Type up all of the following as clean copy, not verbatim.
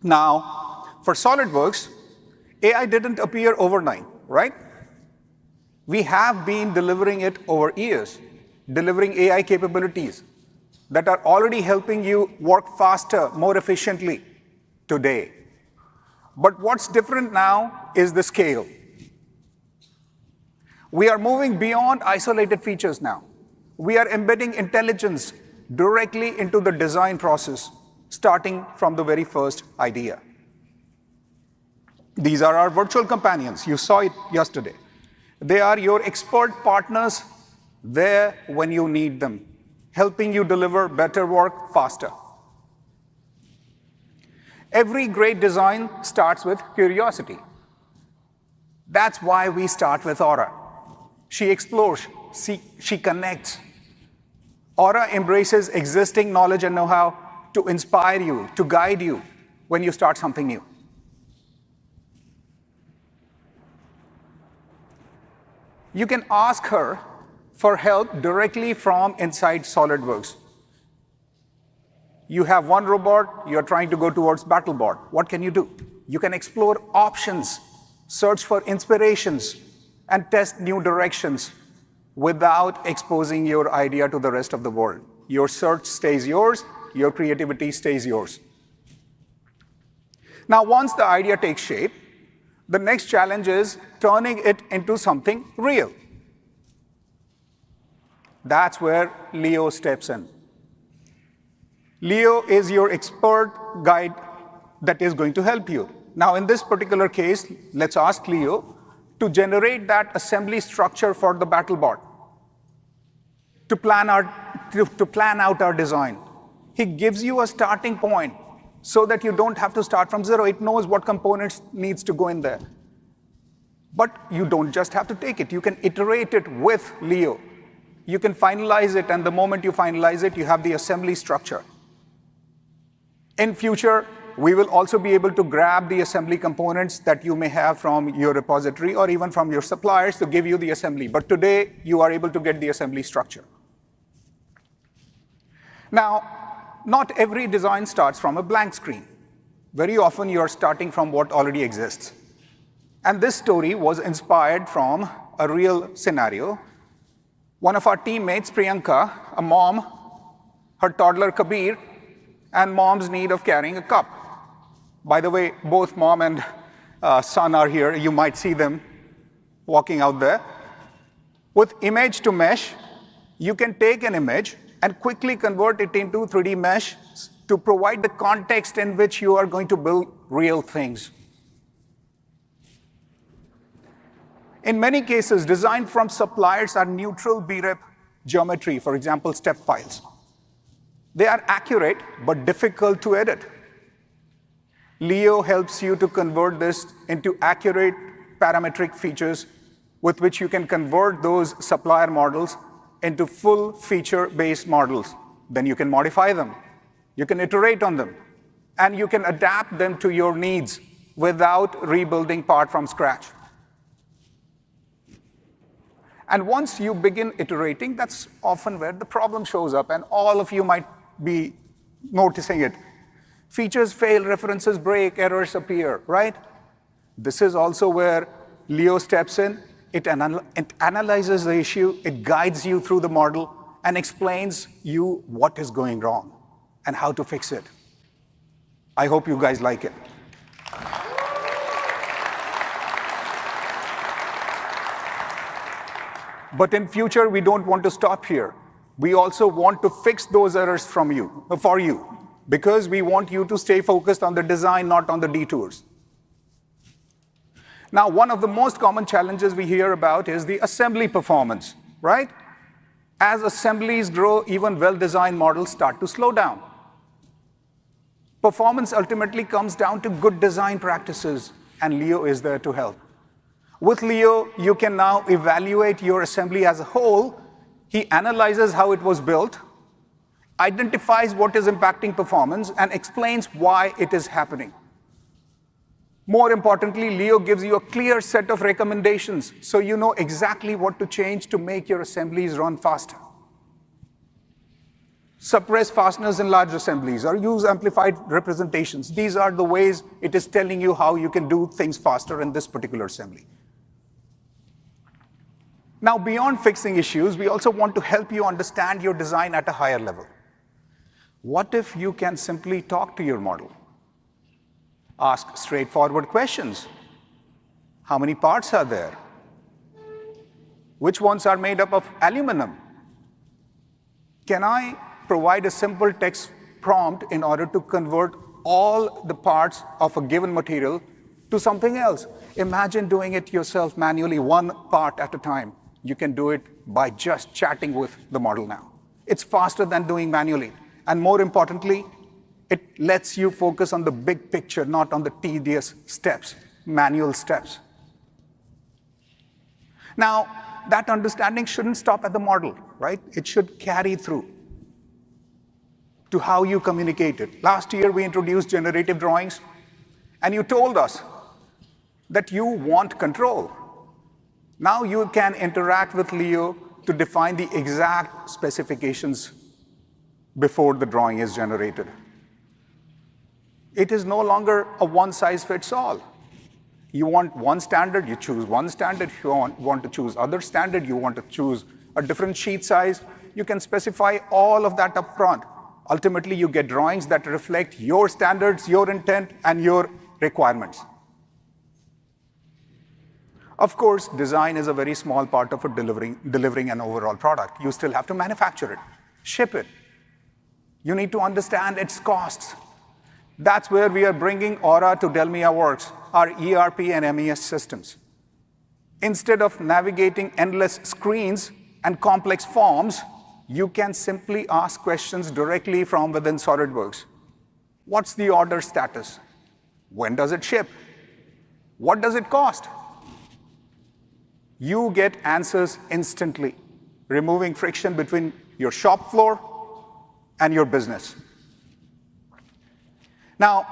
Now, for SolidWorks, AI didn't appear overnight, right? We have been delivering it over years, delivering AI capabilities that are already helping you work faster, more efficiently today. But what's different now is the scale. We are moving beyond isolated features now. We are embedding intelligence directly into the design process, starting from the very first idea. These are our virtual companions. You saw it yesterday. They are your expert partners there when you need them, helping you deliver better work faster. Every great design starts with curiosity. That's why we start with Aura. She explores, she connects. Aura embraces existing knowledge and know-how to inspire you, to guide you when you start something new. You can ask her for help directly from inside SolidWorks. You have one robot, you're trying to go towards BattleBot. What can you do? You can explore options, search for inspirations, and test new directions without exposing your idea to the rest of the world. Your search stays yours, your creativity stays yours. Now, once the idea takes shape, the next challenge is turning it into something real. That's where Leo steps in. Leo is your expert guide that is going to help you. Now, in this particular case, let's ask Leo to generate that assembly structure for the BattleBot, to plan out our design. He gives you a starting point so that you don't have to start from zero. It knows what components needs to go in there. But you don't just have to take it. You can iterate it with Leo. You can finalize it, and the moment you finalize it, you have the assembly structure. In future, we will also be able to grab the assembly components that you may have from your repository or even from your suppliers to give you the assembly. But today, you are able to get the assembly structure. Now, not every design starts from a blank screen. Very often, you are starting from what already exists. And this story was inspired from a real scenario. One of our teammates, Priyanka, a mom, her toddler Kabir, and mom's need of carrying a cup. By the way, both mom and son are here. You might see them walking out there. With image to mesh, you can take an image and quickly convert it into 3D mesh to provide the context in which you are going to build real things. In many cases, design from suppliers are neutral BREP geometry, for example, step files. They are accurate, but difficult to edit. Leo helps you to convert this into accurate parametric features with which you can convert those supplier models into full feature-based models. Then you can modify them, you can iterate on them, and you can adapt them to your needs without rebuilding part from scratch. And once you begin iterating, that's often where the problem shows up, and all of you might be noticing it. Features fail, references break, errors appear, right? This is also where Leo steps in. It analyzes the issue, it guides you through the model, and explains you what is going wrong and how to fix it. I hope you guys like it. But in future, we don't want to stop here. We also want to fix those errors for you, because we want you to stay focused on the design, not on the detours. Now, one of the most common challenges we hear about is the assembly performance, right? As assemblies grow, even well-designed models start to slow down. Performance ultimately comes down to good design practices, and Leo is there to help. With Leo, you can now evaluate your assembly as a whole. He analyzes how it was built, identifies what is impacting performance, and explains why it is happening. More importantly, Leo gives you a clear set of recommendations so you know exactly what to change to make your assemblies run faster. suppress fasteners in large assemblies, or use amplified representations. These are the ways it is telling you how you can do things faster in this particular assembly. Now, beyond fixing issues, we also want to help you understand your design at a higher level. What if you can simply talk to your model? Ask straightforward questions. How many parts are there? Which ones are made up of aluminum? Can I provide a simple text prompt in order to convert all the parts of a given material to something else? Imagine doing it yourself manually, one part at a time. You can do it by just chatting with the model now. It's faster than doing manually. And more importantly, it lets you focus on the big picture, not on the tedious steps, manual steps. Now, that understanding shouldn't stop at the model, right? It should carry through to how you communicate it. Last year, we introduced generative drawings, and you told us that you want control. Now you can interact with Leo to define the exact specifications before the drawing is generated. It is no longer a one-size-fits-all. You want one standard, you choose one standard. If you want to choose other standard, you want to choose a different sheet size, you can specify all of that up front. Ultimately, you get drawings that reflect your standards, your intent, and your requirements. Of course, design is a very small part of delivering an overall product. You still have to manufacture it, ship it. You need to understand its costs. That's where we are bringing Aura to Delmia Works, our ERP and MES systems. Instead of navigating endless screens and complex forms, you can simply ask questions directly from within SolidWorks. What's the order status? When does it ship? What does it cost? You get answers instantly, removing friction between your shop floor and your business. Now,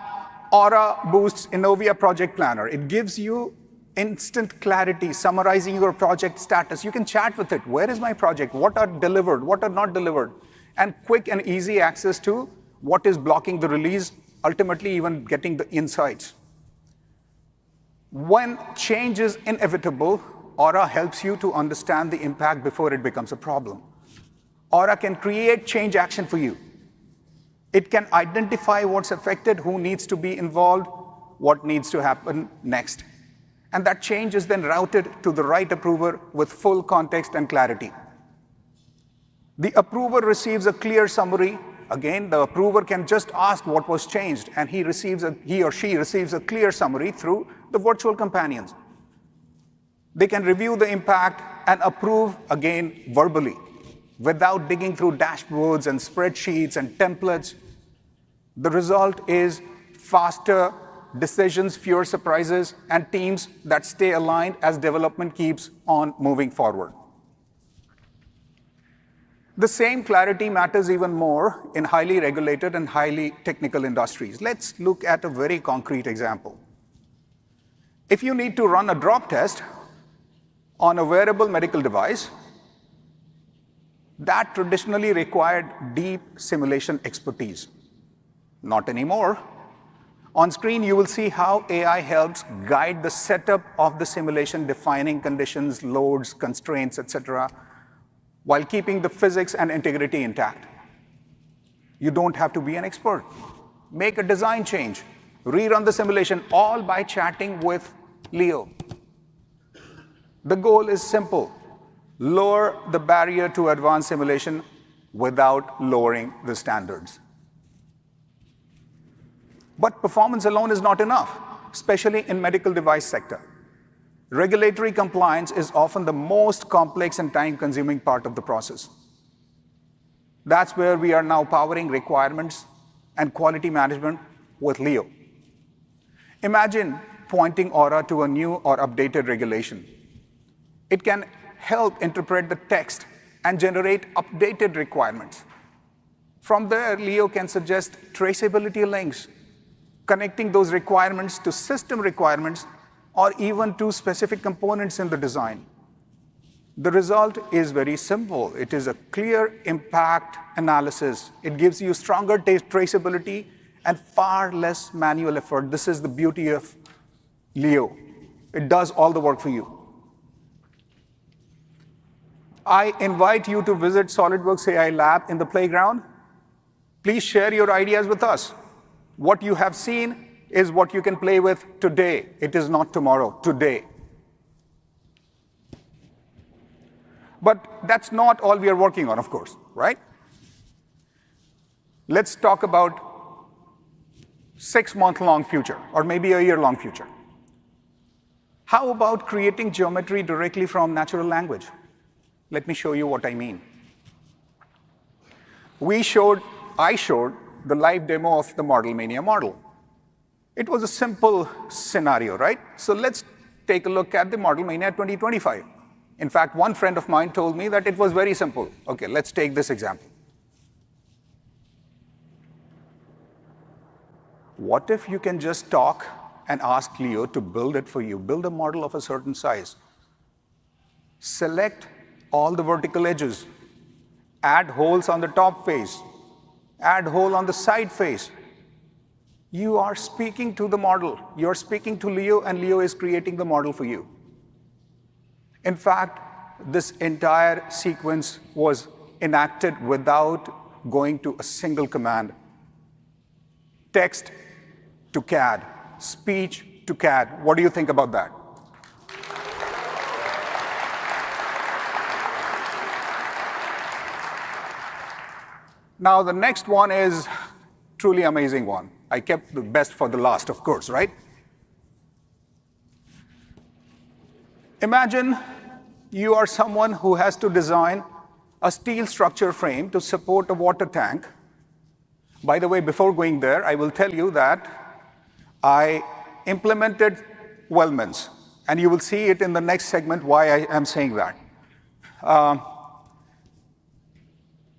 Aura boosts Innovia Project Planner. It gives you instant clarity, summarizing your project status. You can chat with it. Where is my project? What are delivered? What are not delivered? And quick and easy access to what is blocking the release, ultimately even getting the insights. When change is inevitable, Aura helps you to understand the impact before it becomes a problem. Aura can create change action for you. It can identify what's affected, who needs to be involved, what needs to happen next. And that change is then routed to the right approver with full context and clarity. The approver receives a clear summary. Again, the approver can just ask what was changed, and he or she receives a clear summary through the virtual companions. They can review the impact and approve, again, verbally, without digging through dashboards and spreadsheets and templates. The result is faster decisions, fewer surprises, and teams that stay aligned as development keeps on moving forward. The same clarity matters even more in highly regulated and highly technical industries. Let's look at a very concrete example. If you need to run a drop test on a wearable medical device, that traditionally required deep simulation expertise. Not anymore. On screen, you will see how AI helps guide the setup of the simulation, defining conditions, loads, constraints, etc., while keeping the physics and integrity intact. You don't have to be an expert. Make a design change, rerun the simulation, all by chatting with Leo. The goal is simple: lower the barrier to advanced simulation without lowering the standards. But performance alone is not enough, especially in medical device sector. Regulatory compliance is often the most complex and time-consuming part of the process. That's where we are now powering requirements and quality management with Leo. Imagine pointing Aura to a new or updated regulation. It can help interpret the text and generate updated requirements. From there, Leo can suggest traceability links, connecting those requirements to system requirements or even to specific components in the design. The result is very simple. It is a clear impact analysis. It gives you stronger traceability and far less manual effort. This is the beauty of Leo. It does all the work for you. I invite you to visit SolidWorks AI Lab in the playground. Please share your ideas with us. What you have seen is what you can play with today. It is not tomorrow, today. But that's not all we are working on, of course, right? Let's talk about 6-month-long future, or maybe a year-long future. How about creating geometry directly from natural language? Let me show you what I mean. I showed the live demo of the Model Mania model. It was a simple scenario, right? So let's take a look at the Model Mania 2025. In fact, one friend of mine told me that it was very simple. Okay, let's take this example. What if you can just talk and ask Leo to build it for you, build a model of a certain size, select all the vertical edges, add holes on the top face, add hole on the side face. You are speaking to the model. You're speaking to Leo, and Leo is creating the model for you. In fact, this entire sequence was enacted without going to a single command. Text to CAD, speech to CAD. What do you think about that? Now, the next one is truly amazing one. I kept the best for the last, of course, right? Imagine you are someone who has to design a steel structure frame to support a water tank. By the way, before going there, I will tell you that I implemented weldments, and you will see it in the next segment why I am saying that.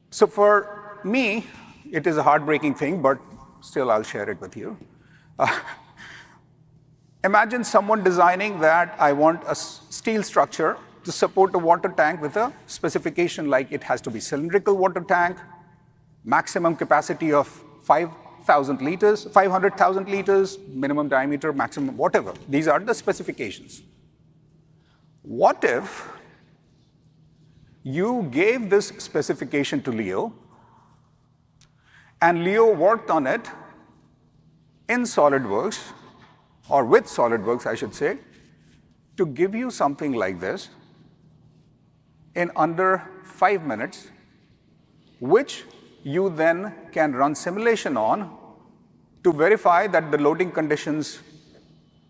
So for me, it is a heartbreaking thing, but still I'll share it with you. Imagine someone designing that I want a steel structure to support a water tank with a specification like it has to be cylindrical water tank, maximum capacity of 5,000 liters, 500,000 liters, minimum diameter, maximum, whatever. These are the specifications. What if you gave this specification to Leo, and Leo worked on it in SolidWorks, or with SolidWorks, I should say, to give you something like this in under 5 minutes, which you then can run simulation on to verify that the loading conditions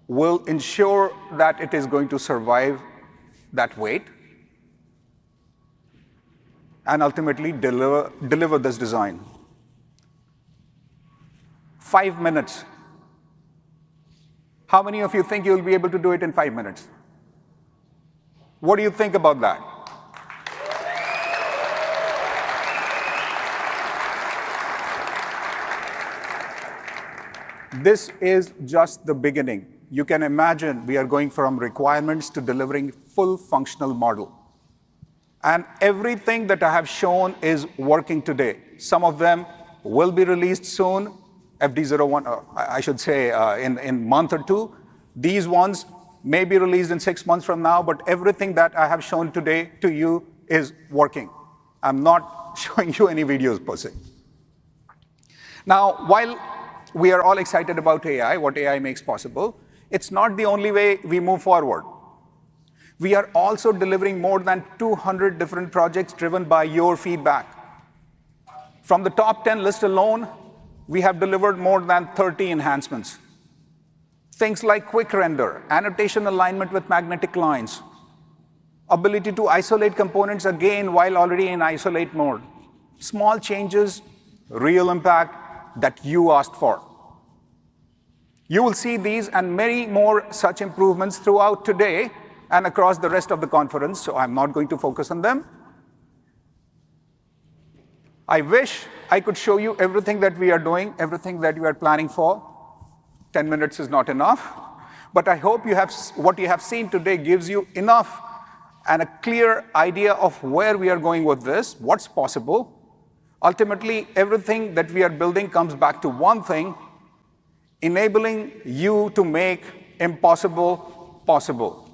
will ensure that it is going to survive that weight and ultimately deliver this design. 5 minutes. How many of you think you'll be able to do it in 5 minutes? What do you think about that? This is just the beginning. You can imagine we are going from requirements to delivering full functional model. And everything that I have shown is working today. Some of them will be released soon, FD01, I should say in a month or two. These ones may be released in 6 months from now, but everything that I have shown today to you is working. I'm not showing you any videos per se. Now, while we are all excited about AI, what AI makes possible, it's not the only way we move forward. We are also delivering more than 200 different projects driven by your feedback. From the top 10 list alone, we have delivered more than 30 enhancements. Things like quick render, annotation alignment with magnetic lines, ability to isolate components again while already in isolate mode. Small changes, real impact that you asked for. You will see these and many more such improvements throughout today and across the rest of the conference, so I'm not going to focus on them. I wish I could show you everything that we are doing, everything that we are planning for. 10 minutes is not enough, but I hope what you have seen today gives you enough and a clear idea of where we are going with this, what's possible, ultimately, everything that we are building comes back to one thing: enabling you to make impossible possible.